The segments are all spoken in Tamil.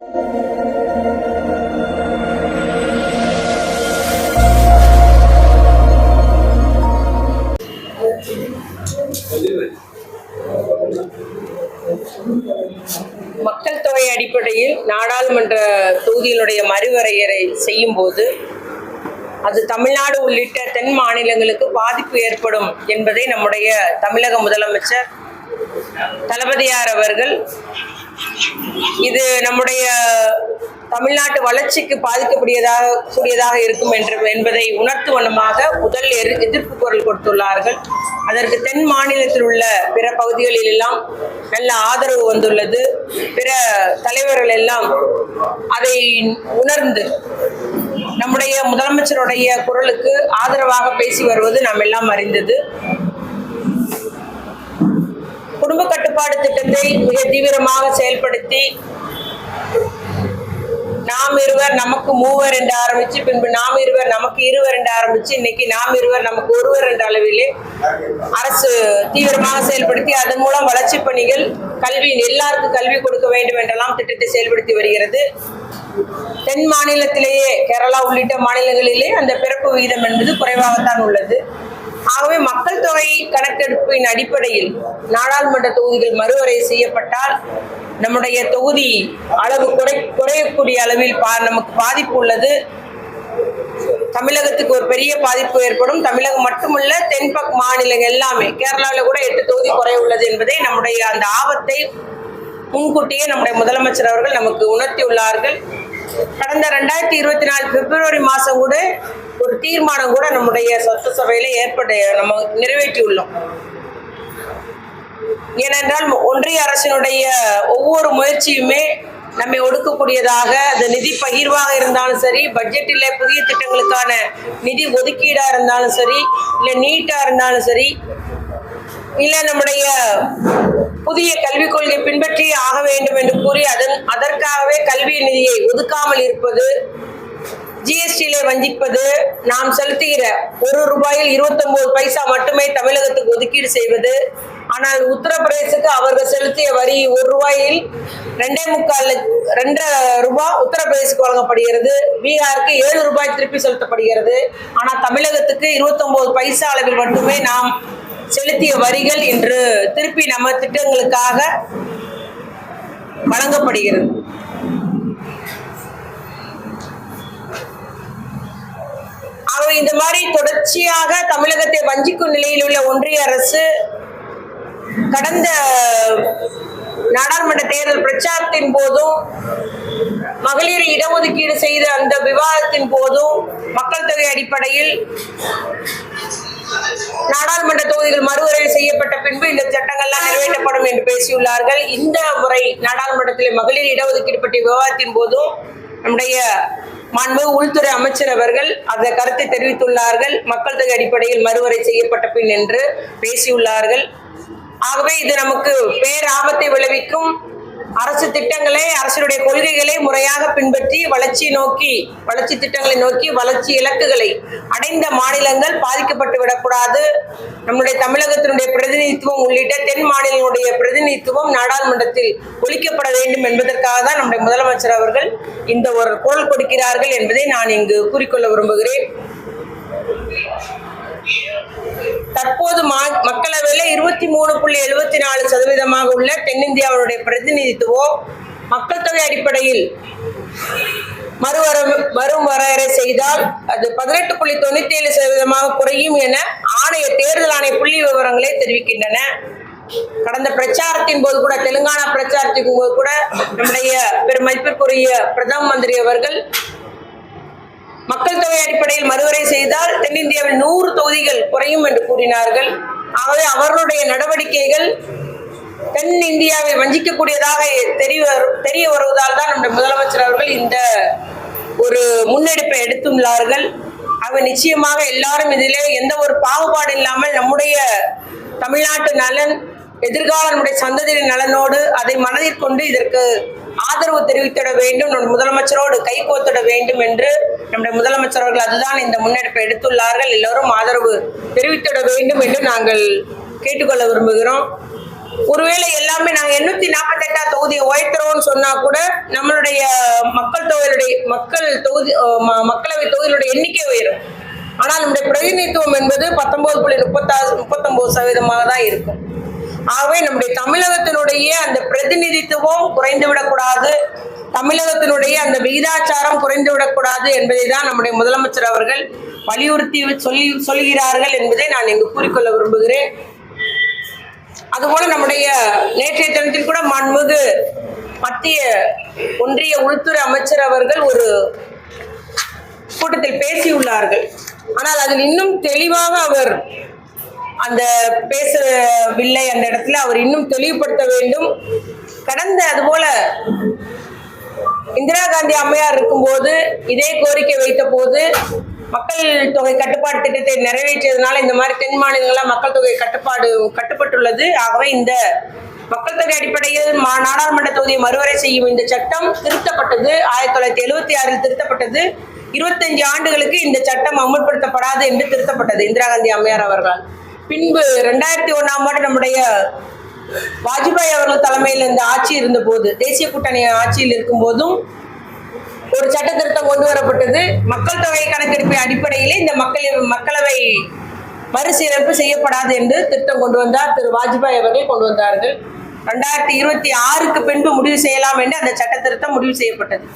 மக்கள் தொகை அடிப்படையில் நாடாளுமன்ற தொகுதிகளுடைய மறுவரையறை செய்யும் போது அது தமிழ்நாடு உள்ளிட்ட தென் மாநிலங்களுக்கு பாதிப்பு ஏற்படும் என்பதை நம்முடைய தமிழக முதலமைச்சர் தளபதியார் அவர்கள் இது நம்முடைய தமிழ்நாட்டு வளர்ச்சிக்கு பாதிக்கக்கூடியதாக இருக்கும் என்பதை உணர்த்தும் வண்ணமாக முதல் எதிர்ப்பு குரல் கொடுத்துள்ளார்கள். அதற்கு தென் மாநிலத்தில் உள்ள பிற பகுதிகளில் எல்லாம் நல்ல ஆதரவு வந்துள்ளது. பிற தலைவர்கள் எல்லாம் அதை உணர்ந்து நம்முடைய முதலமைச்சருடைய குரலுக்கு ஆதரவாக பேசி வருவது நாம் எல்லாம் அறிந்தது. குடும்ப கட்டுப்பாடு திட்டத்தை மிக தீவிரமாக செயல்படுத்தி நாம் இருவர் நமக்கு மூவர் என்று ஆரம்பிச்சு, பின்பு நாம் இருவர் நமக்கு இருவர் என்று ஆரம்பிச்சு, இன்னைக்கு நாம் இருவர் நமக்கு ஒருவர் என்ற அளவிலே அரசு தீவிரமாக செயல்படுத்தி அதன் மூலம் வளர்ச்சி பணிகள், கல்வி, எல்லாருக்கும் கல்வி கொடுக்க வேண்டும் என்றெல்லாம் திட்டத்தை செயல்படுத்தி வருகிறது. தென் மாநிலத்திலேயே கேரளா உள்ளிட்ட மாநிலங்களிலே அந்த பிறப்பு விகிதம் என்பது குறைவாகத்தான் உள்ளது. ஆகவே மக்கள் தொகை கணக்கெடுப்பின் அடிப்படையில் நாடாளுமன்ற தொகுதிகள் மறுவரை செய்யப்பட்டால் நம்முடைய தொகுதி அளவு குறையக்கூடிய அளவில் நமக்கு பாதிப்பு உள்ளது. தமிழகத்துக்கு ஒரு பெரிய பாதிப்பு ஏற்படும். தமிழகம் மட்டுமல்ல, தென்பக் மாநிலங்கள் எல்லாமே, கேரளாவில் கூட 8 தொகுதி குறைய உள்ளது என்பதை நம்முடைய அந்த ஆபத்தை முன்கூட்டியே நம்முடைய முதலமைச்சர் அவர்கள் நமக்கு உணர்த்தியுள்ளார்கள். கடந்த 2024 பிப்ரவரி மாதம் கூட ஒரு தீர்மானம் கூட நம்முடைய சட்டசபையில நம்ம நிறைவேற்றியுள்ளோம். ஏனென்றால் ஒன்றிய அரசினுடைய ஒவ்வொரு முயற்சியுமே நம்மை ஒடுக்கக்கூடியதாக, அது நிதி பகிர்வாக இருந்தாலும் சரி, பட்ஜெட்டில் புதிய திட்டங்களுக்கான நிதி ஒதுக்கீடா இருந்தாலும் சரி, இல்லை நீட்டா இருந்தாலும் சரி, இல்லை நம்முடைய புதிய கல்விக் கொள்கை பின்பற்றி ஆக வேண்டும் என்று கூறி அதற்காகவே கல்வி நிதியை ஒதுக்காமல் இருப்பது, ஜிஎஸ்டியிலே வஞ்சிப்பது, நாம் செலுத்துகிற ₹1 29 பைசா மட்டுமே தமிழகத்துக்கு ஒதுக்கீடு செய்வது. ஆனால் உத்தரப்பிரதேசத்துக்கு அவர்கள் செலுத்திய வரி ₹1 2.25 உத்தரப்பிரதேசத்துக்கு வழங்கப்படுகிறது. பீகாருக்கு ₹7 திருப்பி செலுத்தப்படுகிறது. ஆனால் தமிழகத்துக்கு 29 பைசா அளவில் மட்டுமே நாம் செலுத்திய வரிகள் இன்று திருப்பி நம்ம திட்டங்களுக்காக வழங்கப்படுகிறது. ஆகவே இந்த மாதிரி தொடர்ச்சியாக தமிழகத்தை வஞ்சிக்கும் நிலையில் உள்ள ஒன்றிய அரசு கடந்த நாடாளுமன்ற தேர்தல் பிரச்சாரத்தின் போதும், மகளிர் இடஒதுக்கீடு செய்த அந்த விவாதத்தின் போதும், மக்கள் தொகை அடிப்படையில் நாடாளுமன்ற தொகுதிகள் மறுவரை செய்யப்பட்ட பின்பு இந்த சட்டங்கள்லாம் நிறைவேற்றப்படும் என்று பேசியுள்ளார்கள். இந்த முறை நாடாளுமன்றத்தில் மகளிர் இடஒதுக்கீடு பற்றிய விவாதத்தின் போதும் நம்முடைய மாண்புமிகு உள்துறை அமைச்சர் அவர்கள் அந்த கருத்தை தெரிவித்துள்ளார்கள். மக்கள் தொகை அடிப்படையில் மறுவரை செய்யப்பட்ட பின் என்று பேசியுள்ளார்கள். ஆகவே இது நமக்கு பேராபத்தை விளைவிக்கும். அரசு திட்டங்களை, அரசுடைய கொள்கைகளை முறையாக பின்பற்றி வளர்ச்சி திட்டங்களை நோக்கி வளர்ச்சி இலக்குகளை அடைந்த மாநிலங்கள் பாதிக்கப்பட்டு விடக்கூடாது. நம்முடைய தமிழகத்தினுடைய பிரதிநிதித்துவம் உள்ளிட்ட தென் மாநிலங்களுடைய பிரதிநிதித்துவம் நாடாளுமன்றத்தில் ஒழிக்கப்பட வேண்டும் என்பதற்காக தான் நம்முடைய முதலமைச்சர் அவர்கள் இந்த ஒரு குரல் கொடுக்கிறார்கள் என்பதை நான் இங்கு கூறிக்கொள்ள விரும்புகிறேன். தற்போது மக்களவையில் 23.74% உள்ள தென்னிந்தியாவுடைய பிரதிநிதித்துவம் மக்கள் தொகை அடிப்படையில் மறுவரையறை செய்தால் அது 18.97% குறையும் என தேர்தல் ஆணைய புள்ளி விவரங்களே தெரிவிக்கின்றன. கடந்த பிரச்சாரத்தின் போது கூட, தெலுங்கானா பிரச்சாரத்தின் போது கூட நம்முடைய பெருமதிப்பிற்குரிய பிரதம மந்திரி அவர்கள் மக்கள் தொகை அடிப்படையில் மறுவரை செய்தால் தென்னிந்தியாவில் 100 தொகுதிகள் குறையும் என்று கூறினார்கள். ஆகவே அவர்களுடைய நடவடிக்கைகள் தென் இந்தியாவை வஞ்சிக்கக்கூடியதாக தெரிய வருவதால் தான் நம்முடைய முதலமைச்சர் அவர்கள் இந்த ஒரு முன்னெடுப்பை எடுத்துள்ளார்கள். ஆக நிச்சயமாக எல்லாரும் இதிலே எந்த ஒரு பாகுபாடு இல்லாமல் நம்முடைய தமிழ்நாட்டு நலன், எதிர்கால நம்முடைய சந்ததியின் நலனோடு அதை மனதில் கொண்டு இதற்கு ஆதரவு தெரிவித்திட வேண்டும், முதலமைச்சரோடு கைகோத்திட வேண்டும் என்று நம்முடைய முதலமைச்சர் அவர்கள் அதுதான் இந்த முன்னெடுப்பை எடுத்துள்ளார்கள். எல்லோரும் ஆதரவு தெரிவித்திட வேண்டும் என்று நாங்கள் கேட்டுக்கொள்ள விரும்புகிறோம். ஒருவேளை எல்லாமே நாங்க 848 தொகுதியை உயர்த்துறோம்னு சொன்னா கூட நம்மளுடைய மக்களவை தொகுதிகளுடைய எண்ணிக்கை உயரும். ஆனால் நம்முடைய பிரதிநிதித்துவம் என்பது 19.39% தான் இருக்கும். ஆகவே நம்முடைய தமிழகத்தினுடைய அந்த பிரதிநிதித்துவம் குறைந்துவிடக்கூடாது, தமிழகத்தினுடைய அந்த விகிதாச்சாரம் குறைந்துவிடக்கூடாது என்பதை தான் நம்முடைய முதலமைச்சர் அவர்கள் வலியுறுத்தி சொல்கிறார்கள் என்பதை நான் இங்கு கூறிக்கொள்ள விரும்புகிறேன். அதுபோல நம்முடைய நேற்றைய தினத்தில் கூட மாண்புமிகு மத்திய ஒன்றிய உள்துறை அமைச்சர் அவர்கள் ஒரு கூட்டத்தில் பேசியுள்ளார்கள். ஆனால் அதில் இன்னும் தெளிவாக அவர் அந்த பேசவில்லை. அந்த இடத்துல அவர் இன்னும் தெளிவுபடுத்த வேண்டும். கடந்த அதுபோல இந்திரா காந்தி அம்மையார் இருக்கும்போது இதே கோரிக்கை வைத்த போது மக்கள் தொகை கட்டுப்பாடு திட்டத்தை நிறைவேற்றியதுனால இந்த மாதிரி தென் மாநிலங்கள்ல மக்கள் தொகை கட்டுப்பட்டுள்ளது. ஆகவே இந்த மக்கள் தொகை அடிப்படையில் நாடாளுமன்ற தொகுதியை மறுவரை செய்யும் இந்த சட்டம் திருத்தப்பட்டது. 1976 திருத்தப்பட்டது. 25 ஆண்டுகளுக்கு இந்த சட்டம் அமல்படுத்தப்படாது என்று திருத்தப்பட்டது இந்திரா காந்தி அம்மையார் அவர்களால். பின்பு 2001ஆம் ஆண்டு நம்முடைய வாஜ்பாய் அவர்கள் தலைமையில் இந்த ஆட்சி இருந்த போது, தேசிய கூட்டணி ஆட்சியில் இருக்கும் போதும் ஒரு சட்ட திருத்தம் கொண்டு வரப்பட்டது. மக்கள் தொகை கணக்கெடுப்பு அடிப்படையிலே இந்த மக்களவை மறுசீரமைப்பு செய்யப்படாது என்று திட்டம் கொண்டு வந்தார் திரு வாஜ்பாய் அவர்கள் கொண்டு வந்தார்கள். 2026க்கு பின்பு முடிவு செய்யலாம் என்று அந்த சட்ட திருத்தம் முடிவு செய்யப்பட்டது.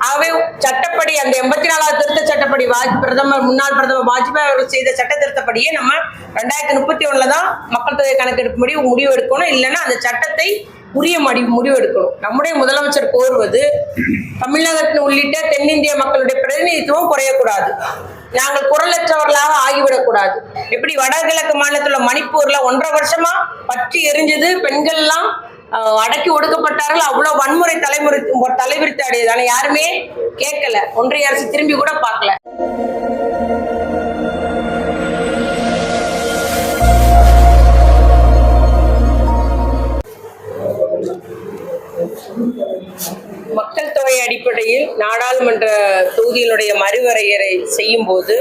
ஆகவே சட்டப்படி அந்த 84வது திருத்த சட்டப்படி முன்னாள் பிரதமர் வாஜ்பாய் அவர்கள் செய்த சட்ட திருத்தப்படியே நம்ம 2031 தான் மக்கள் தொகை கணக்கெடுப்பு முடிவு எடுக்கணும். இல்லைன்னா அந்த சட்டத்தை உரிய முடிவு எடுக்கணும். நம்முடைய முதலமைச்சர் கோருவது தமிழகத்தில் உள்ளிட்ட தென்னிந்திய மக்களுடைய பிரதிநிதித்துவம் குறையக்கூடாது, நாங்கள் குரலற்றவர்களாக ஆகிவிடக்கூடாது. எப்படி வடகிழக்கு மாநிலத்தில் உள்ள மணிப்பூர்ல 1.5 வருஷமா பற்றி எரிஞ்சது, பெண்கள் எல்லாம் அடக்கி ஒடுக்கப்பட்டார்கள், அவ்வளவு வன்முறை தலைவிரித்து அடையுது. ஆனா யாருமே கேட்கல, ஒன்றிய அரசு திரும்பி கூட பார்க்கல. மக்கள் தொகை அடிப்படையில் நாடாளுமன்ற தொகுதியினுடைய மறுவரையறை செய்யும் போது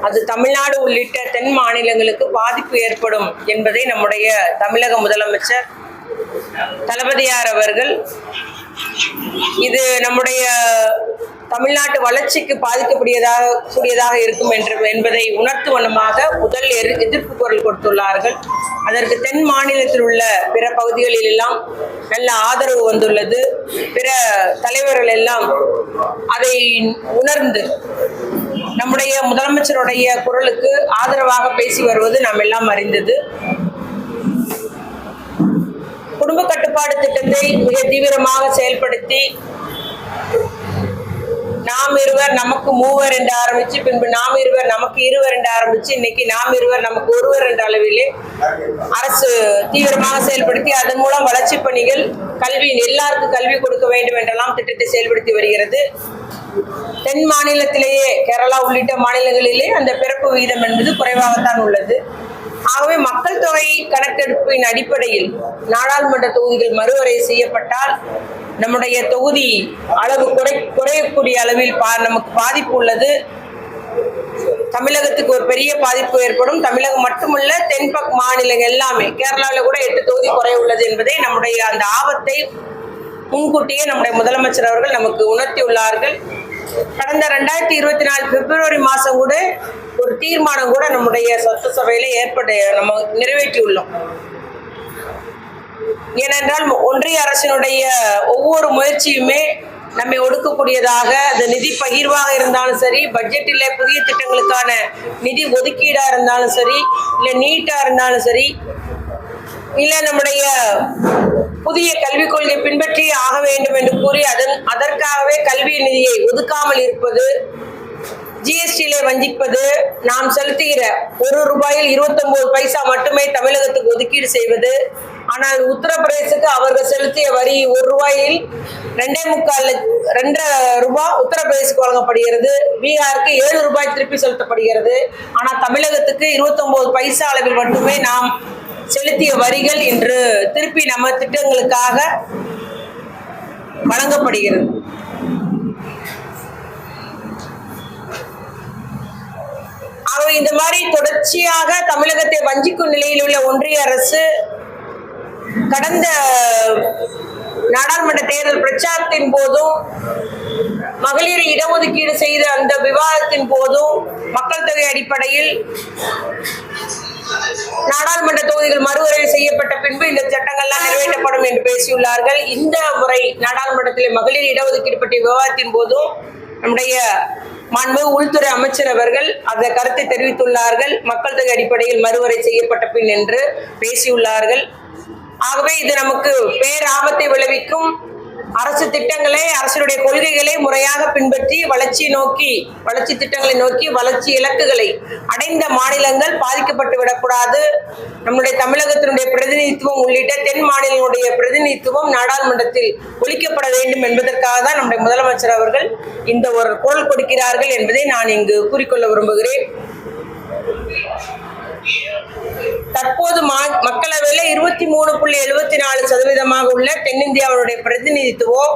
அது தமிழ்நாடு உள்ளிட்ட தென் மாநிலங்களுக்கு பாதிப்பு ஏற்படும் என்பதை நம்முடைய தமிழக முதலமைச்சர் தளபதியார் அவர்கள் இது நம்முடைய தமிழ்நாட்டு வளர்ச்சிக்கு பாதிக்கக்கூடியதாக இருக்கும் என்பதை உணர்த்தும் வண்ணமாக முதல் எதிர்ப்பு குரல் கொடுத்துள்ளார்கள். அதற்கு தென் மாநிலத்தில் உள்ள பிற பகுதிகளில் எல்லாம் நல்ல ஆதரவு வந்துள்ளது. பிற தலைவர்கள் எல்லாம் அதை உணர்ந்து நம்முடைய முதலமைச்சருடைய குரலுக்கு ஆதரவாக பேசி வருவது நாம் எல்லாம் அறிந்தது. குடும்ப கட்டுப்பாடு திட்டத்தை மிக தீவிரமாக செயல்படுத்தி நாம் இருவர் நமக்கு மூவர் என்று ஆரம்பிச்சு, பின்பு நாம் இருவர் நமக்கு இருவர் என்று ஆரம்பிச்சு, இன்னைக்கு நாம் இருவர் நமக்கு ஒருவர் என்ற அளவிலே அரசு தீவிரமாக செயல்படுத்தி அதன் மூலம் வளர்ச்சி பணிகள், கல்வி, எல்லாருக்கும் கல்வி கொடுக்க வேண்டும் என்றெல்லாம் திட்டத்தை செயல்படுத்தி வருகிறது. தென் மாநிலத்திலேயே கேரளா உள்ளிட்ட மாநிலங்களிலே அந்த பிறப்பு விகிதம் என்பது குறைவாகத்தான் உள்ளது. ஆகவே மக்கள் தொகை கணக்கெடுப்பின் அடிப்படையில் நாடாளுமன்ற தொகுதிகள் மறுவரை செய்யப்பட்டால் நம்முடைய தொகுதி அளவு குறையக்கூடிய அளவில் நமக்கு பாதிப்பு உள்ளது. தமிழகத்துக்கு ஒரு பெரிய பாதிப்பு ஏற்படும். தமிழகம் மட்டுமல்ல, தென்பக் மாநிலங்கள் எல்லாமே, கேரளாவில் கூட 8 தொகுதி குறைய உள்ளது என்பதை நம்முடைய அந்த ஆபத்தை முன்கூட்டியே நம்முடைய முதலமைச்சர் அவர்கள் நமக்கு உணர்த்தியுள்ளார்கள். கடந்த 2024 பிப்ரவரி மாதம் கூட ஒரு தீர்மானம் கூட நம்முடைய சட்டசபையில நம்ம நிறைவேற்றியுள்ளோம். ஏனென்றால் ஒன்றிய அரசினுடைய ஒவ்வொரு முயற்சியுமே நம்மை ஒடுக்கக்கூடியதாக, அது நிதி பகிர்வாக இருந்தாலும் சரி, பட்ஜெட்டில் புதிய திட்டங்களுக்கான நிதி ஒதுக்கீடா இருந்தாலும் சரி, இல்லை நீட்டா இருந்தாலும் சரி, இல்லை நம்முடைய புதிய கல்விக் கொள்கை பின்பற்றி ஆக வேண்டும் என்று கூறி அதற்காகவே கல்வி நிதியை ஒதுக்காமல் இருப்பது, ஜிஎஸ்டியிலே வஞ்சிப்பது, நாம் செலுத்துகிற ₹1 29 பைசா மட்டுமே தமிழகத்துக்கு ஒதுக்கீடு செய்வது. ஆனால் உத்தரப்பிரதேசத்துக்கு அவர்கள் செலுத்திய வரி ₹1 2.25 உத்தரப்பிரதேசத்துக்கு வழங்கப்படுகிறது. பீகாருக்கு ₹7 திருப்பி செலுத்தப்படுகிறது. ஆனால் தமிழகத்துக்கு 29 பைசா அளவில் மட்டுமே நாம் செலுத்திய வரிகள் இன்று திருப்பி நம்ம திட்டங்களுக்காக வழங்கப்படுகிறது. ஆகவே இந்த மாதிரி தொடர்ச்சியாக தமிழகத்தை வஞ்சிக்கும் நிலையில் உள்ள ஒன்றிய அரசு கடந்த நாடாளுமன்ற தேர்தல் பிரச்சாரத்தின் போதும் மகளிர் இடஒதுக்கீடு செய்த அந்த விவாதத்தின் போதும் மக்கள் தொகை அடிப்படையில் நாடாளுமன்ற தொகுதிகள் மறுவரைவு செய்யப்பட்ட பின்பு இந்த சட்டங்கள்லாம் நிறைவேற்றப்படும் என்று பேசியுள்ளார்கள். இந்த முறை நாடாளுமன்றத்தில் மகளிர் இடஒதுக்கீடு பற்றிய விவாதத்தின் போதும் நம்முடைய மாண்புமிகு உள்துறை அமைச்சர் அவர்கள் அந்த கருத்தை தெரிவித்துள்ளார்கள். மக்கள் தொகை அடிப்படையில் மறுவரை செய்யப்பட்ட பின் என்று பேசியுள்ளார்கள். ஆகவே இது நமக்கு பேராபத்தை விளைவிக்கும். அரசு திட்டங்களை, அரசுடைய கொள்கைகளை முறையாக பின்பற்றி வளர்ச்சி திட்டங்களை நோக்கி வளர்ச்சி இலக்குகளை அடைந்த மாநிலங்கள் பாதிக்கப்பட்டு விடக்கூடாது. நம்முடைய தமிழகத்தினுடைய பிரதிநிதித்துவம் உள்ளிட்ட தென் மாநிலங்களுடைய பிரதிநிதித்துவம் நாடாளுமன்றத்தில் ஒழிக்கப்பட வேண்டும் என்பதற்காக தான் நம்முடைய முதலமைச்சர் அவர்கள் இந்த ஒரு குரல் கொடுக்கிறார்கள் என்பதை நான் இங்கு கூறிக்கொள்ள விரும்புகிறேன். தற்போது மக்களவையில் 23.74% உள்ள தென்னிந்தியாவுடைய பிரதிநிதித்துவம்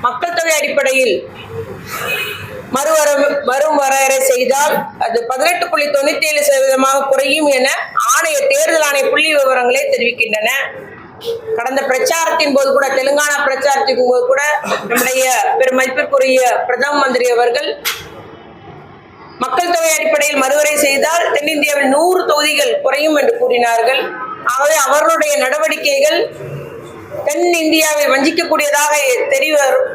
மக்கள் தொகை அடிப்படையில் மறுவரையறை செய்தால் அது 18.97% குறையும் என தேர்தல் ஆணைய புள்ளி விவரங்களே தெரிவிக்கின்றன. கடந்த பிரச்சாரத்தின் போது கூட, தெலுங்கானா பிரச்சாரத்தின் போது கூட நம்முடைய பெருமதிப்பிற்குரிய பிரதம மந்திரி அவர்கள் மக்கள் தொகை அடிப்படையில் மறுவரை செய்தால் தென்னிந்தியாவில் 100 தொகுதிகள் குறையும் என்று கூறினார்கள். ஆகவே அவர்களுடைய நடவடிக்கைகள் தென் இந்தியாவை வஞ்சிக்கக்கூடியதாக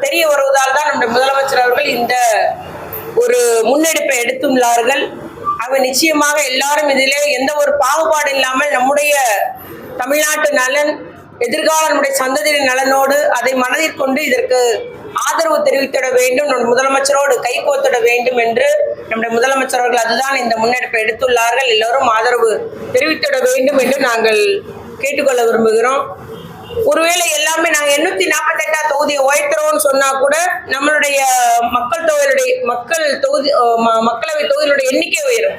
தெரிய வருவதால் தான் நம்முடைய முதலமைச்சர் அவர்கள் இந்த ஒரு முன்னெடுப்பை எடுத்துள்ளார்கள். ஆகவே நிச்சயமாக எல்லாரும் இதிலே எந்த ஒரு பாகுபாடு இல்லாமல் நம்முடைய தமிழ்நாட்டு நலன், எதிர்கால நம்முடைய சந்ததியின் நலனோடு அதை மனதில் கொண்டு இதற்கு ஆதரவு தெரிவித்திட வேண்டும், நம்முடைய முதலமைச்சரோடு கைகோத்திட வேண்டும் என்று நம்முடைய முதலமைச்சர் அவர்கள் அதுதான் இந்த முன்னெடுப்பை எடுத்துள்ளார்கள். எல்லோரும் ஆதரவு தெரிவித்திட வேண்டும் என்று நாங்கள் கேட்டுக்கொள்ள விரும்புகிறோம். ஒருவேளை எல்லாமே நாங்க 848 தொகுதியை உயர்த்துறோம்னு சொன்னா கூட நம்மளுடைய மக்களவை தொகுதிகளுடைய எண்ணிக்கை உயரும்.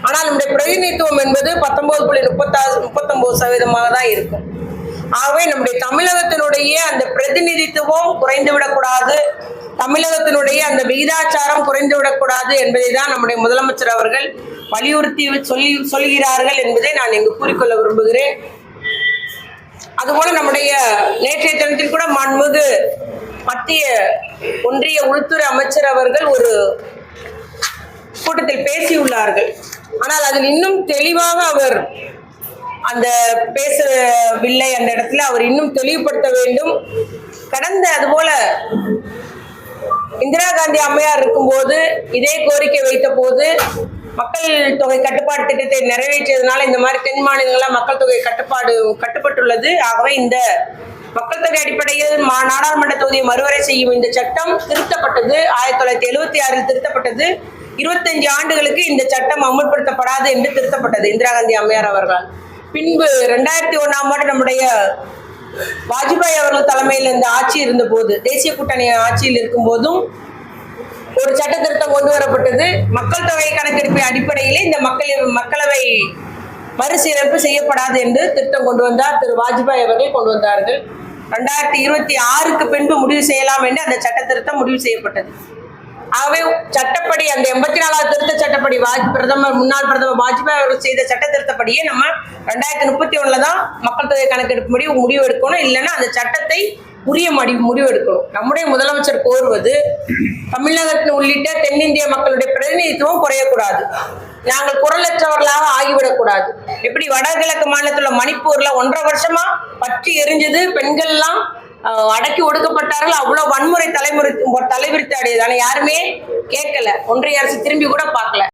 ஆனால் நம்முடைய பிரதிநிதித்துவம் என்பது 19.39% தான் இருக்கும். ஆகவே நம்முடைய தமிழகத்தினுடைய அந்த பிரதிநிதித்துவம் குறைந்துவிடக்கூடாது, தமிழகத்தினுடைய அந்த விகிதாச்சாரம் குறைந்துவிடக்கூடாது என்பதை தான் நம்முடைய முதலமைச்சர் அவர்கள் வலியுறுத்தி சொல்கிறார்கள் என்பதை நான் இங்கு கூறிக்கொள்ள விரும்புகிறேன். அதுபோல நம்முடைய நேற்றைய தினத்தில் கூட மாண்புமிகு மத்திய ஒன்றிய உள்துறை அமைச்சர் அவர்கள் ஒரு கூட்டத்தில் பேசியுள்ளார்கள். ஆனால் அதில் இன்னும் தெளிவாக அவர் அந்த பேசவில்லை. அந்த இடத்துல அவர் இன்னும் தெளிவுபடுத்த வேண்டும். கடந்த அதுபோல இந்திரா காந்தி அம்மையார் இருக்கும்போது இதே கோரிக்கை வைத்த போது மக்கள் தொகை கட்டுப்பாடு திட்டத்தை நிறைவேற்றியதுனால இந்த மாதிரி தென் மாநிலங்கள்லாம் மக்கள் தொகை கட்டுப்பட்டுள்ளது. ஆகவே இந்த மக்கள் தொகை அடிப்படையில் நாடாளுமன்ற தொகுதியை மறுவரை செய்யும் இந்த சட்டம் திருத்தப்பட்டது. 1976 திருத்தப்பட்டது. 25 ஆண்டுகளுக்கு இந்த சட்டம் அமல்படுத்தப்படாது என்று திருத்தப்பட்டது இந்திரா காந்தி அம்மையார் அவர்களால். பின்பு 2001ஆம் ஆண்டு நம்முடைய வாஜ்பாய் அவர்கள் தலைமையில் இந்த ஆட்சி இருந்த போது, தேசிய கூட்டணி ஆட்சியில் இருக்கும் போதும் ஒரு சட்ட திருத்தம் கொண்டு வரப்பட்டது. மக்கள் தொகை கணக்கெடுப்பு அடிப்படையிலே இந்த மக்களவை மறுசீரமைப்பு செய்யப்படாது என்று திருத்தம் கொண்டு வந்தார் திரு வாஜ்பாய் அவர்கள் கொண்டு வந்தார்கள். 2026க்கு பின்பு முடிவு செய்யலாம் என்று அந்த சட்ட திருத்தம் முடிவு செய்யப்பட்டது. ஆகவே சட்டப்படி அந்த 84வது திருத்த சட்டப்படி முன்னாள் பிரதமர் வாஜ்பாய் அவர்கள் செய்த சட்ட திருத்தப்படியே நம்ம 2031 தான் மக்கள் தொகை கணக்கெடுப்பு முடிவு எடுக்கணும். இல்லைன்னா அந்த சட்டத்தை உரிய முடிவு எடுக்கணும். நம்முடைய முதலமைச்சர் கோருவது தமிழகத்தில் உள்ளிட்ட தென்னிந்திய மக்களுடைய பிரதிநிதித்துவம் குறையக்கூடாது, நாங்கள் குரலற்றவர்களாக ஆகிவிடக்கூடாது. எப்படி வடகிழக்கு மாநிலத்தில் மணிப்பூர்ல 1.5 வருஷமா பற்றி எரிஞ்சது, பெண்கள் எல்லாம் அடக்கி ஒடுக்கப்பட்டார்கள், அவ்வளவு வன்முறை தலைவிரித்து அடையுது. ஆனா யாருமே கேட்கல, ஒன்றிய அரசு திரும்பி கூட பார்க்கல.